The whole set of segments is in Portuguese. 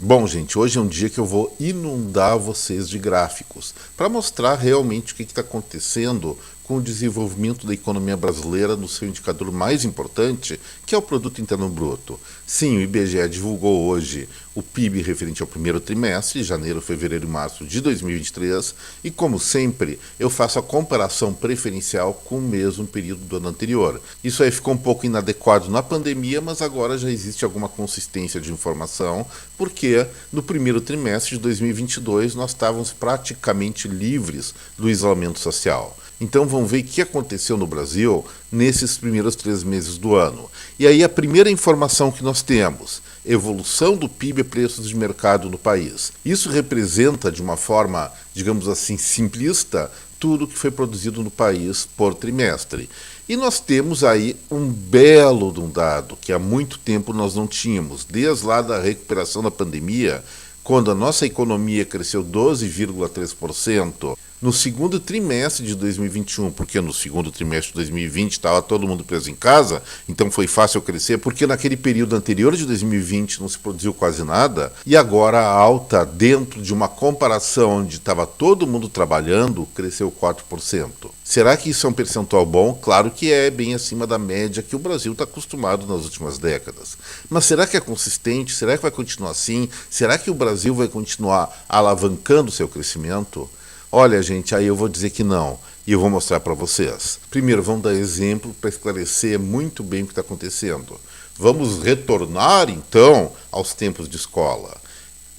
Bom, gente, hoje é um dia que eu vou inundar vocês de gráficos para mostrar realmente o que está acontecendo com o desenvolvimento da economia brasileira no seu indicador mais importante, que é o Produto Interno Bruto. Sim, o IBGE divulgou hoje o PIB referente ao primeiro trimestre, janeiro, fevereiro e março de 2023, e como sempre, eu faço a comparação preferencial com o mesmo período do ano anterior. Isso aí ficou um pouco inadequado na pandemia, mas agora já existe alguma consistência de informação, porque no primeiro trimestre de 2022 nós estávamos praticamente livres do isolamento social. Então vamos ver o que aconteceu no Brasil nesses primeiros 3 meses do ano. E aí a primeira informação que nós temos, evolução do PIB e preços de mercado no país. Isso representa de uma forma, digamos assim, simplista, tudo que foi produzido no país por trimestre. E nós temos aí um belo dado que há muito tempo nós não tínhamos, desde lá da recuperação da pandemia, quando a nossa economia cresceu 12,3%, no segundo trimestre de 2021, porque no segundo trimestre de 2020 estava todo mundo preso em casa, então foi fácil crescer, porque naquele período anterior de 2020 não se produziu quase nada, e agora a alta, dentro de uma comparação onde estava todo mundo trabalhando, cresceu 4%. Será que isso é um percentual bom? Claro que é, bem acima da média que o Brasil está acostumado nas últimas décadas. Mas será que é consistente? Será que vai continuar assim? Será que o Brasil vai continuar alavancando o seu crescimento? Olha, gente, aí eu vou dizer que não, e eu vou mostrar para vocês. Primeiro, vamos dar exemplo para esclarecer muito bem o que está acontecendo. Vamos retornar, então, aos tempos de escola.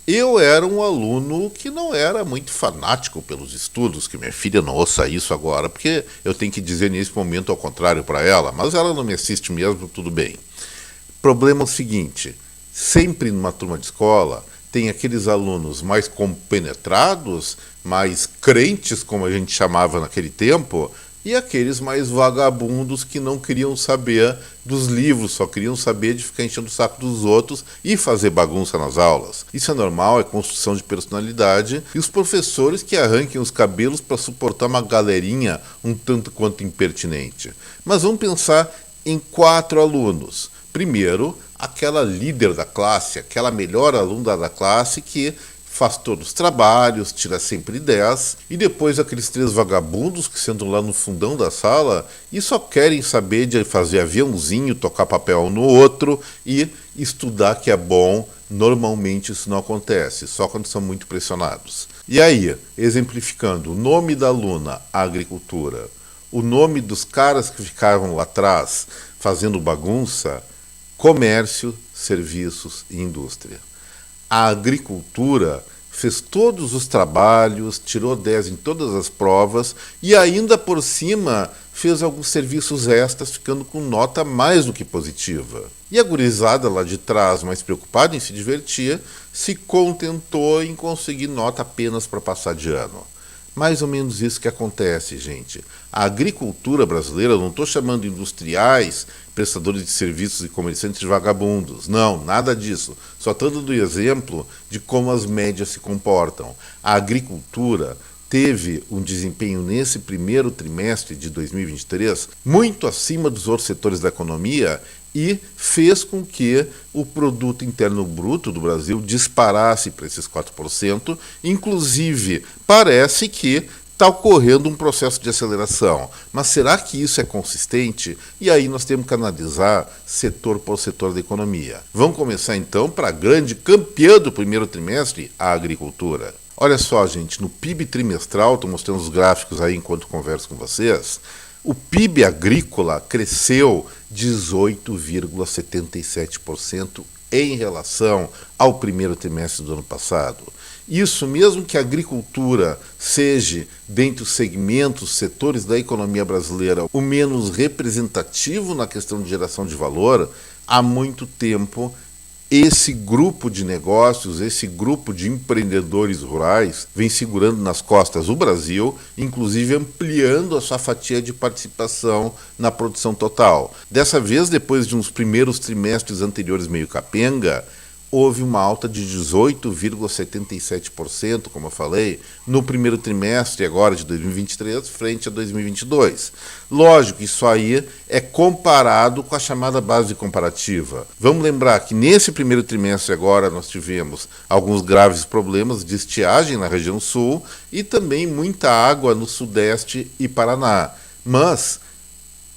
Eu era um aluno que não era muito fanático pelos estudos, que minha filha não ouça isso agora, porque eu tenho que dizer nesse momento ao contrário para ela, mas ela não me assiste mesmo, tudo bem. Problema é o seguinte, sempre numa turma de escola tem aqueles alunos mais compenetrados, mais crentes, como a gente chamava naquele tempo, e aqueles mais vagabundos que não queriam saber dos livros, só queriam saber de ficar enchendo o saco dos outros e fazer bagunça nas aulas. Isso é normal, é construção de personalidade, e os professores que arranquem os cabelos para suportar uma galerinha um tanto quanto impertinente. Mas vamos pensar em 4 alunos. Primeiro, aquela líder da classe, aquela melhor aluna da classe que faz todos os trabalhos, tira sempre 10, e depois aqueles 3 vagabundos que sentam lá no fundão da sala e só querem saber de fazer aviãozinho, tocar papel um no outro e estudar, que é bom. Normalmente isso não acontece, só quando são muito pressionados. E aí, exemplificando, o nome da aluna, agricultura, o nome dos caras que ficavam lá atrás fazendo bagunça, comércio, serviços e indústria. A agricultura fez todos os trabalhos, tirou 10 em todas as provas e ainda por cima fez alguns serviços extras, ficando com nota mais do que positiva. E a gurizada lá de trás, mais preocupada em se divertir, se contentou em conseguir nota apenas para passar de ano. Mais ou menos isso que acontece, gente. A agricultura brasileira, não estou chamando industriais, prestadores de serviços e comerciantes de vagabundos. Não, nada disso. Só estou dando exemplo de como as médias se comportam. A agricultura teve um desempenho nesse primeiro trimestre de 2023 muito acima dos outros setores da economia e fez com que o produto interno bruto do Brasil disparasse para esses 4%, inclusive parece que está ocorrendo um processo de aceleração. Mas será que isso é consistente? E aí nós temos que analisar setor por setor da economia. Vamos começar então para a grande campeã do primeiro trimestre, a agricultura. Olha só, gente, no PIB trimestral, estou mostrando os gráficos aí enquanto converso com vocês, o PIB agrícola cresceu 18,77% em relação ao primeiro trimestre do ano passado. Isso mesmo que a agricultura seja, dentre os segmentos, setores da economia brasileira, o menos representativo na questão de geração de valor, há muito tempo esse grupo de negócios, esse grupo de empreendedores rurais vem segurando nas costas o Brasil, inclusive ampliando a sua fatia de participação na produção total. Dessa vez, depois de uns primeiros trimestres anteriores meio capenga, houve uma alta de 18,77%, como eu falei, no primeiro trimestre agora de 2023, frente a 2022. Lógico, isso aí é comparado com a chamada base comparativa. Vamos lembrar que nesse primeiro trimestre agora nós tivemos alguns graves problemas de estiagem na região sul e também muita água no sudeste e Paraná. Mas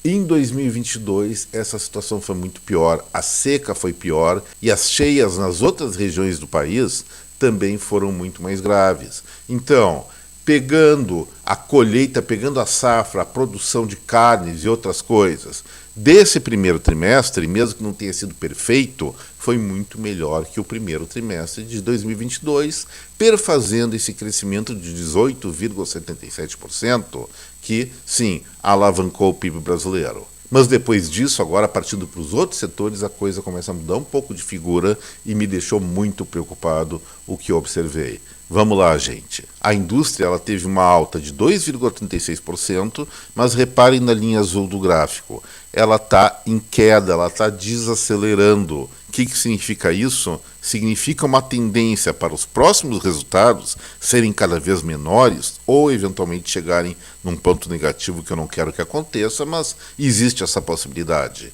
em 2022, essa situação foi muito pior, a seca foi pior e as cheias nas outras regiões do país também foram muito mais graves. Então, pegando a colheita, pegando a safra, a produção de carnes e outras coisas, desse primeiro trimestre, mesmo que não tenha sido perfeito, foi muito melhor que o primeiro trimestre de 2022, perfazendo esse crescimento de 18,77%, que, sim, alavancou o PIB brasileiro. Mas depois disso, agora partindo para os outros setores, a coisa começa a mudar um pouco de figura e me deixou muito preocupado o que eu observei. Vamos lá, gente. A indústria ela teve uma alta de 2,36%, mas reparem na linha azul do gráfico. Ela está em queda, ela está desacelerando. O que significa isso? Significa uma tendência para os próximos resultados serem cada vez menores ou eventualmente chegarem num ponto negativo que eu não quero que aconteça, mas existe essa possibilidade.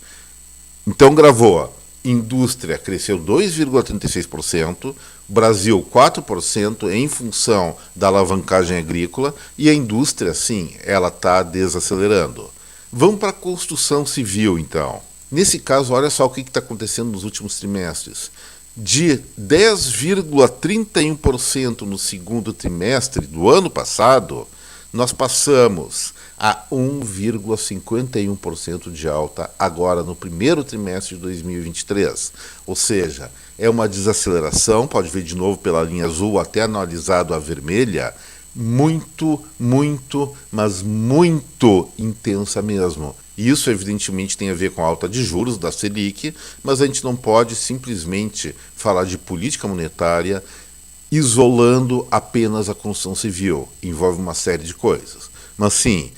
Então gravou, indústria cresceu 2,36%, Brasil 4% em função da alavancagem agrícola e a indústria, sim, ela está desacelerando. Vamos para a construção civil, então. Nesse caso, olha só o que está acontecendo nos últimos trimestres. De 10,31% no segundo trimestre do ano passado, nós passamos a 1,51% de alta agora no primeiro trimestre de 2023. Ou seja, é uma desaceleração, pode ver de novo pela linha azul, até analisado a vermelha, muito, mas muito intensa mesmo. Isso, evidentemente, tem a ver com a alta de juros da Selic, mas a gente não pode simplesmente falar de política monetária isolando apenas a construção civil. Envolve uma série de coisas. Mas, sim,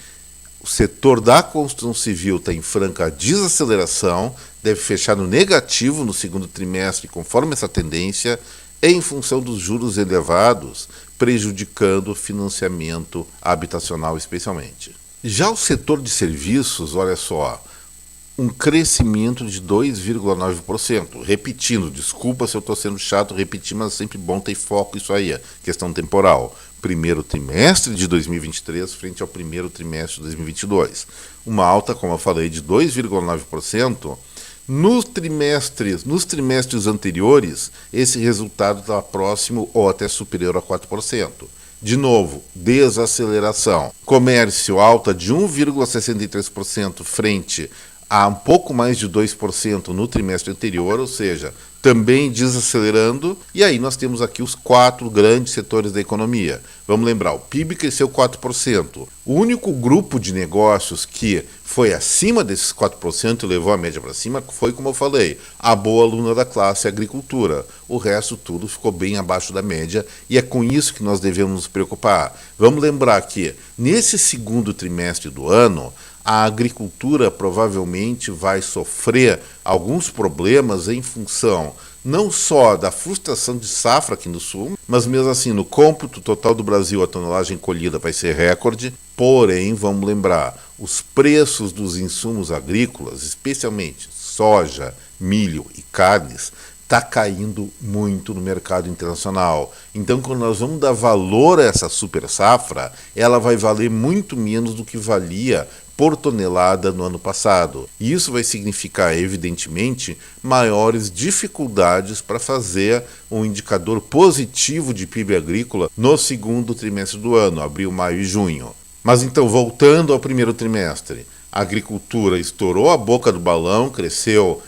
o setor da construção civil está em franca desaceleração, deve fechar no negativo no segundo trimestre, conforme essa tendência, em função dos juros elevados, prejudicando o financiamento habitacional especialmente. Já o setor de serviços, olha só, um crescimento de 2,9%. Repetindo, desculpa se eu estou sendo chato repetir, mas é sempre bom ter foco isso aí, questão temporal. Primeiro trimestre de 2023 frente ao primeiro trimestre de 2022. Uma alta, como eu falei, de 2,9%. Nos trimestres anteriores, esse resultado estava próximo ou até superior a 4%. De novo, desaceleração. Comércio alta de 1,63% frente a um pouco mais de 2% no trimestre anterior, ou seja, também desacelerando. E aí nós temos aqui os 4 grandes setores da economia. Vamos lembrar, o PIB cresceu 4%. O único grupo de negócios que foi acima desses 4% e levou a média para cima foi, como eu falei, a boa aluna da classe, a agricultura. O resto tudo ficou bem abaixo da média e é com isso que nós devemos nos preocupar. Vamos lembrar que nesse segundo trimestre do ano, a agricultura provavelmente vai sofrer alguns problemas em função não só da frustração de safra aqui no sul, mas mesmo assim no cômputo total do Brasil a tonelagem colhida vai ser recorde. Porém, vamos lembrar, os preços dos insumos agrícolas, especialmente soja, milho e carnes, está caindo muito no mercado internacional. Então, quando nós vamos dar valor a essa super safra, ela vai valer muito menos do que valia por tonelada no ano passado. E isso vai significar, evidentemente, maiores dificuldades para fazer um indicador positivo de PIB agrícola no segundo trimestre do ano, abril, maio e junho. Mas então, voltando ao primeiro trimestre, a agricultura estourou a boca do balão, cresceu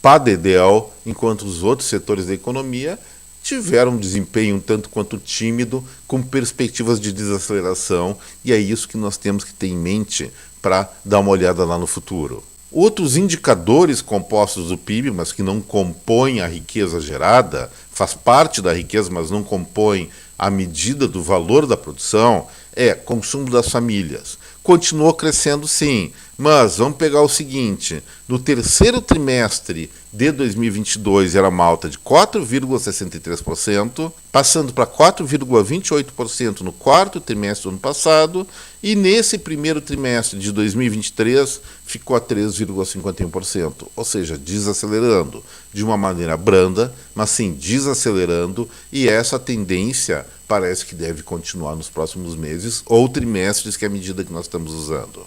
padedel, enquanto os outros setores da economia tiveram um desempenho um tanto quanto tímido, com perspectivas de desaceleração, e é isso que nós temos que ter em mente para dar uma olhada lá no futuro. Outros indicadores compostos do PIB, mas que não compõem a riqueza gerada, faz parte da riqueza, mas não compõem a medida do valor da produção, é consumo das famílias. Continuou crescendo sim, Mas vamos pegar o seguinte, no terceiro trimestre de 2022 era uma alta de 4,63%, passando para 4,28% no quarto trimestre do ano passado, e nesse primeiro trimestre de 2023 ficou a 3,51%, ou seja, desacelerando de uma maneira branda, mas sim desacelerando, e essa tendência parece que deve continuar nos próximos meses ou trimestres, que é a medida que nós estamos usando.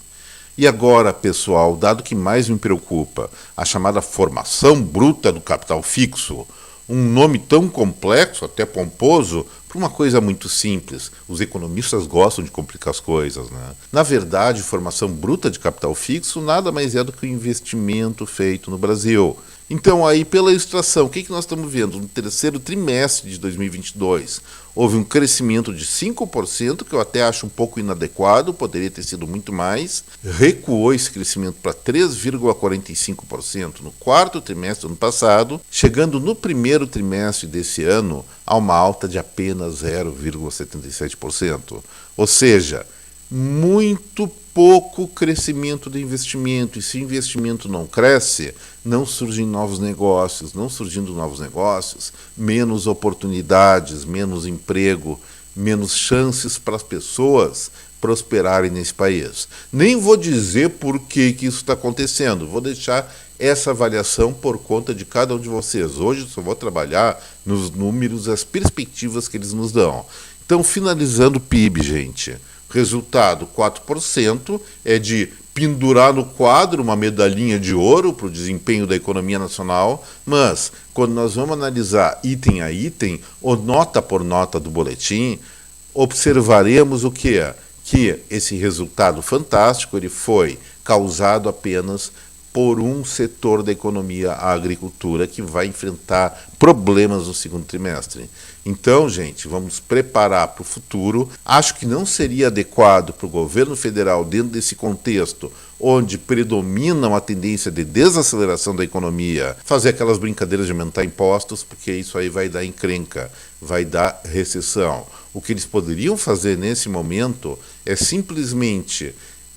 E agora, pessoal, dado que mais me preocupa, a chamada formação bruta do capital fixo, um nome tão complexo, até pomposo, para uma coisa muito simples. Os economistas gostam de complicar as coisas, né? Na verdade, formação bruta de capital fixo nada mais é do que o investimento feito no Brasil. Então, aí, pela ilustração, o que nós estamos vendo? No terceiro trimestre de 2022, houve um crescimento de 5%, que eu até acho um pouco inadequado, poderia ter sido muito mais. Recuou esse crescimento para 3,45% no quarto trimestre do ano passado, chegando no primeiro trimestre desse ano a uma alta de apenas 0,77%. Ou seja, muito pouco crescimento do investimento, e se o investimento não cresce, não surgem novos negócios, não surgindo novos negócios, menos oportunidades, menos emprego, menos chances para as pessoas prosperarem nesse país. Nem vou dizer por que isso está acontecendo, vou deixar essa avaliação por conta de cada um de vocês. Hoje eu só vou trabalhar nos números, as perspectivas que eles nos dão. Então, finalizando o PIB, gente. Resultado, 4%, é de pendurar no quadro uma medalhinha de ouro para o desempenho da economia nacional, mas quando nós vamos analisar item a item, ou nota por nota do boletim, observaremos o quê? Que esse resultado fantástico ele foi causado apenas por um setor da economia, a agricultura, que vai enfrentar problemas no segundo trimestre. Então, gente, vamos preparar para o futuro. Acho que não seria adequado para o governo federal, dentro desse contexto, onde predomina uma tendência de desaceleração da economia, fazer aquelas brincadeiras de aumentar impostos, porque isso aí vai dar encrenca, vai dar recessão. O que eles poderiam fazer nesse momento é simplesmente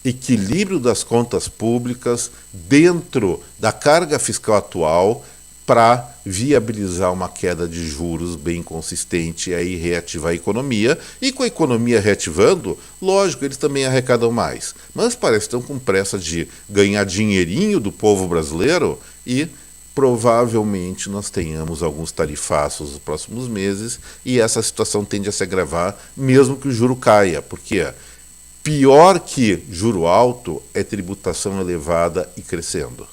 equilíbrio das contas públicas dentro da carga fiscal atual para viabilizar uma queda de juros bem consistente e aí reativar a economia. E com a economia reativando, lógico, eles também arrecadam mais. Mas parece que estão com pressa de ganhar dinheirinho do povo brasileiro e provavelmente nós tenhamos alguns tarifaços nos próximos meses e essa situação tende a se agravar mesmo que o juro caia, porque pior que juro alto é tributação elevada e crescendo.